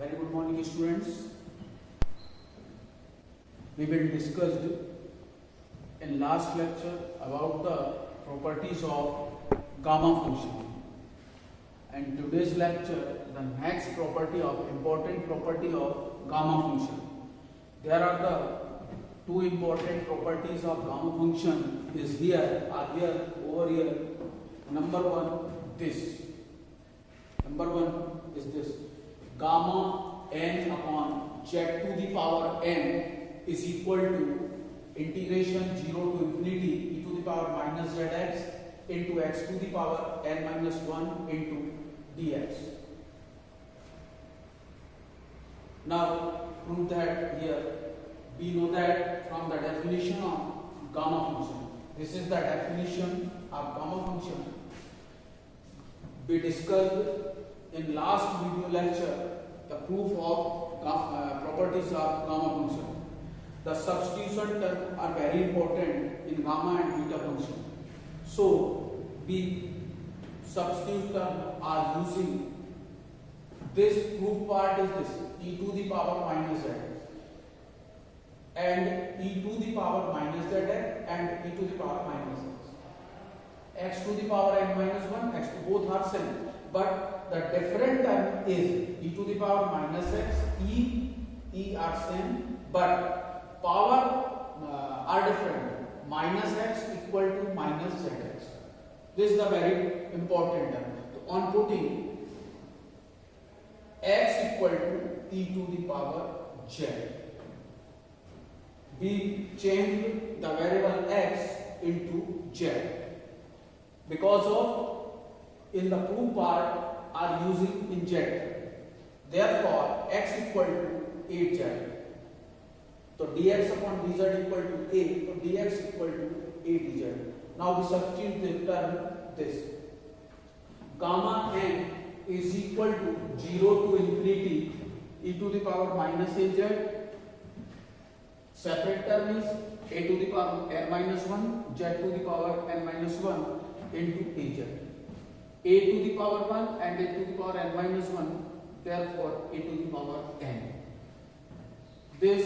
Very good morning, students. We will discuss in last lecture about the properties of gamma function. And today's lecture, the next property of important property of gamma function. There are the two important properties of gamma function is here, are here, over here. Number one, this. Number one is this. Gamma n upon z to the power n is equal to integration 0 to infinity e to the power minus zx into x to the power n minus 1 into dx. Now prove that here. We know that from the definition of gamma function. This is the definition of gamma function. We discussed in last video lecture the proof of properties of gamma function. The substitution terms are very important in gamma and beta function. So we substitute term are using this proof part is this e to the power minus z and e to the power minus zx and e to the power minus x to the power n minus 1 x to both are same, but the different term is e to the power minus x, e are same, but power are different. Minus x equal to minus zx. This is the very important term. So on putting x equal to e to the power z, we change the variable x into z because of in the proof part are using in z. Therefore, x equal to 8z. So dx upon dz equal to 8. So dx equal to 8dz. Now we substitute the term this. Gamma n is equal to 0 to infinity e to the power minus az. Separate term is a to the power n minus 1, z to the power n minus 1 into az. A to the power 1 and a to the power n minus 1, therefore a to the power n. This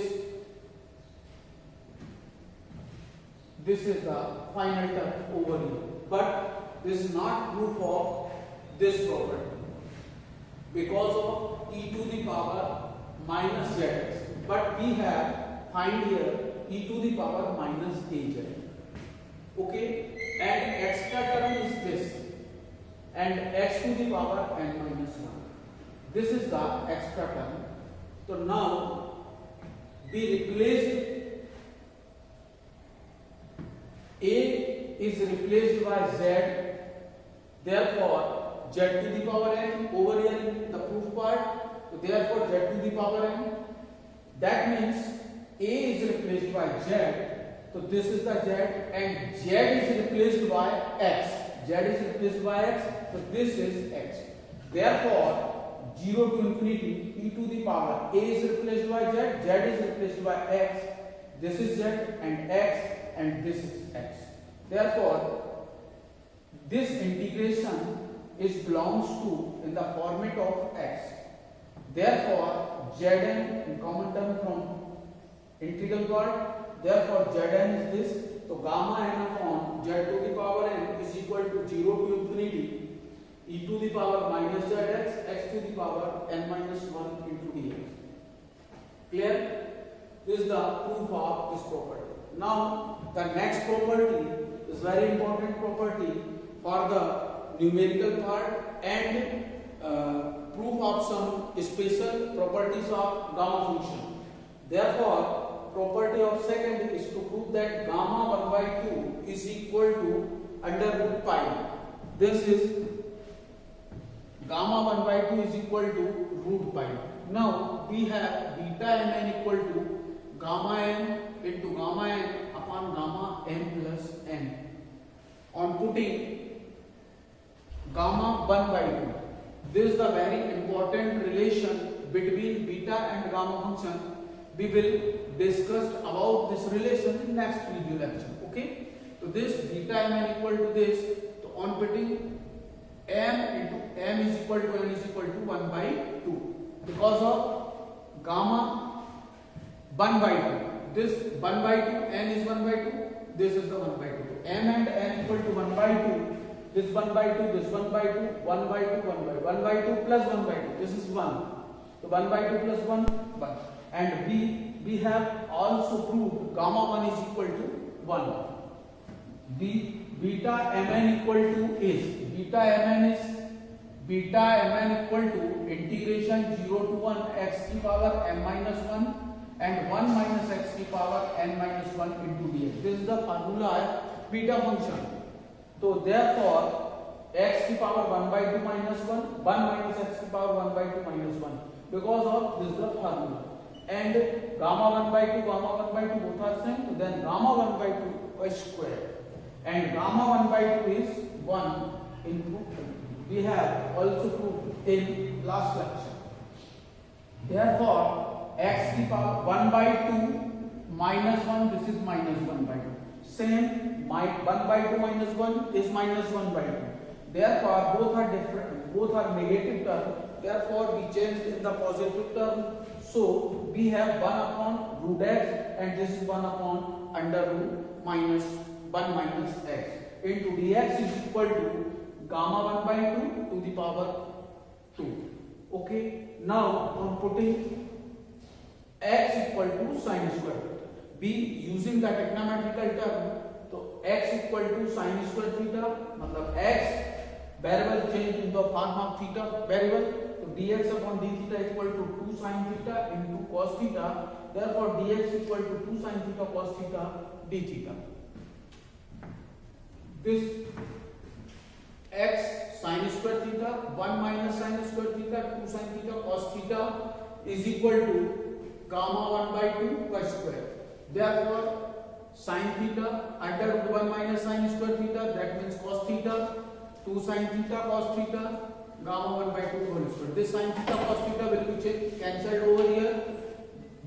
is the final term over here, but this is not proof of this property because of e to the power minus zx, but we have find here e to the power minus az. Okay, and extra term is this, and x to the power n minus 1. This is the extra term. So now we replaced a is replaced by z, therefore z to the power n over here in the proof part. So therefore z to the power n. That means a is replaced by z. So this is the z, and z is replaced by x. Z is replaced by x. So this is x. Therefore 0 to infinity e to the power a is replaced by z, z is replaced by x. This is z and x, and this is x. Therefore this integration is belongs to in the format of x. Therefore zn in common term from integral part, therefore zn is this. So gamma n upon z to the power n is equal to 0 to infinity e to the power minus zx x to the power n minus 1 into dx. Clear? This is the proof of this property. Now the next property is very important property for the numerical part and proof of some special properties of gamma function. Therefore, property of second is to prove that gamma 1 by 2 is equal to under root pi. This is gamma 1 by 2 is equal to root pi. Now we have beta mn equal to gamma n into gamma n upon gamma m plus n. On putting gamma 1 by 2, this is the very important relation between beta and gamma function. We will discuss about this relation in next video lecture. Okay, so this beta mn equal to this. So on putting m into m is equal to n is equal to 1 by 2. because of gamma 1 by 2. This 1 by 2, n is 1 by 2, this is the 1 by 2. So m and n equal to 1 by 2, this 1 by 2, this 1 by 2, 1 by 2, 1 by 2 plus 1 by 2, this is 1. So 1 by 2 plus 1, 1. And we have also proved gamma 1 is equal to 1. Beta mn equal to is, beta mn equal to integration 0 to 1 x to power m minus 1 and 1 minus x to power n minus 1 into dx. This is the formula of beta function. So therefore x to power 1 by 2 minus 1 minus x to power 1 by 2 minus 1, because of this is the formula. And gamma 1 by 2 both are same, so then gamma 1 by 2 is square, and gamma 1 by 2 is 1 into, we have also proved in last lecture. Therefore x to power 1 by 2 minus 1, this is minus 1 by 2. Same, 1 by 2 minus 1 is minus 1 by 2. Therefore both are different, both are negative term. Therefore we change in the positive term. So we have 1 upon root x, and this is 1 upon under root minus 1 minus x into dx is equal to gamma 1 by 2 to the power 2. Okay, now I'm putting x equal to sine square. We using the trigonometrical term, so x equal to sine square theta, matlab x variable change in the form of theta variable. So dx upon d theta equal to 2 sin theta into cos theta. Therefore dx equal to 2 sin theta cos theta d theta. This x sin square theta 1 minus sin square theta 2 sin theta cos theta is equal to gamma 1 by 2 cos square. Therefore sin theta under root 1 minus sin square theta, that means cos theta, 2 sin theta cos theta, gamma 1 by 2 whole square. This sin theta cos theta will be cancelled over here.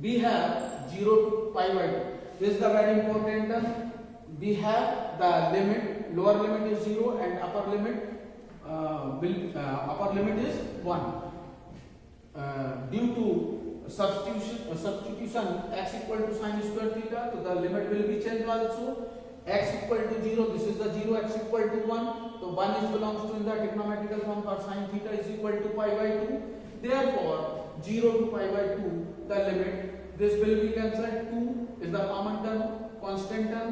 We have 0 to pi by 2. This is the very important term. We have the limit, lower limit is 0 and upper limit is 1. Due to substitution x equal to sin square theta, so the limit will be changed also. X equal to 0, this is the 0, x equal to 1, so 1 is belongs to in the trigonometrical form for sin theta is equal to pi by 2. Therefore 0 to pi by 2, the limit, this will be cancelled. 2 is the common term, constant term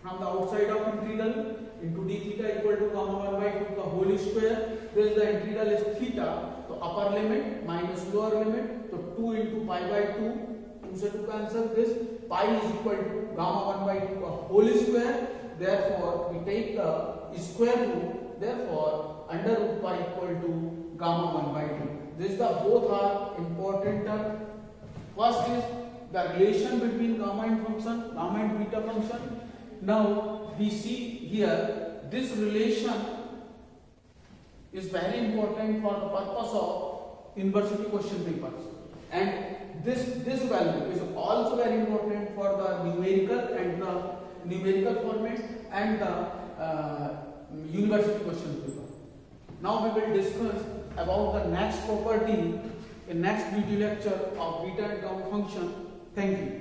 from the outside of integral into d theta equal to gamma 1 by 2 the whole square. This is the integral is theta, so upper limit minus lower limit, so 2 into pi by 2, 2 se to cancel this, pi is equal to gamma 1 by 2 the whole square. Therefore we take the square root, therefore under root pi equal to gamma 1 by 2. This is the both are important term. First is the relation between gamma and function, gamma and beta function. Now we see here this relation is very important for the purpose of university question papers, and this value is also very important for the numerical and the numerical format and the university question paper. Now we will discuss about the next property in next video lecture of beta and gamma function. Thank you.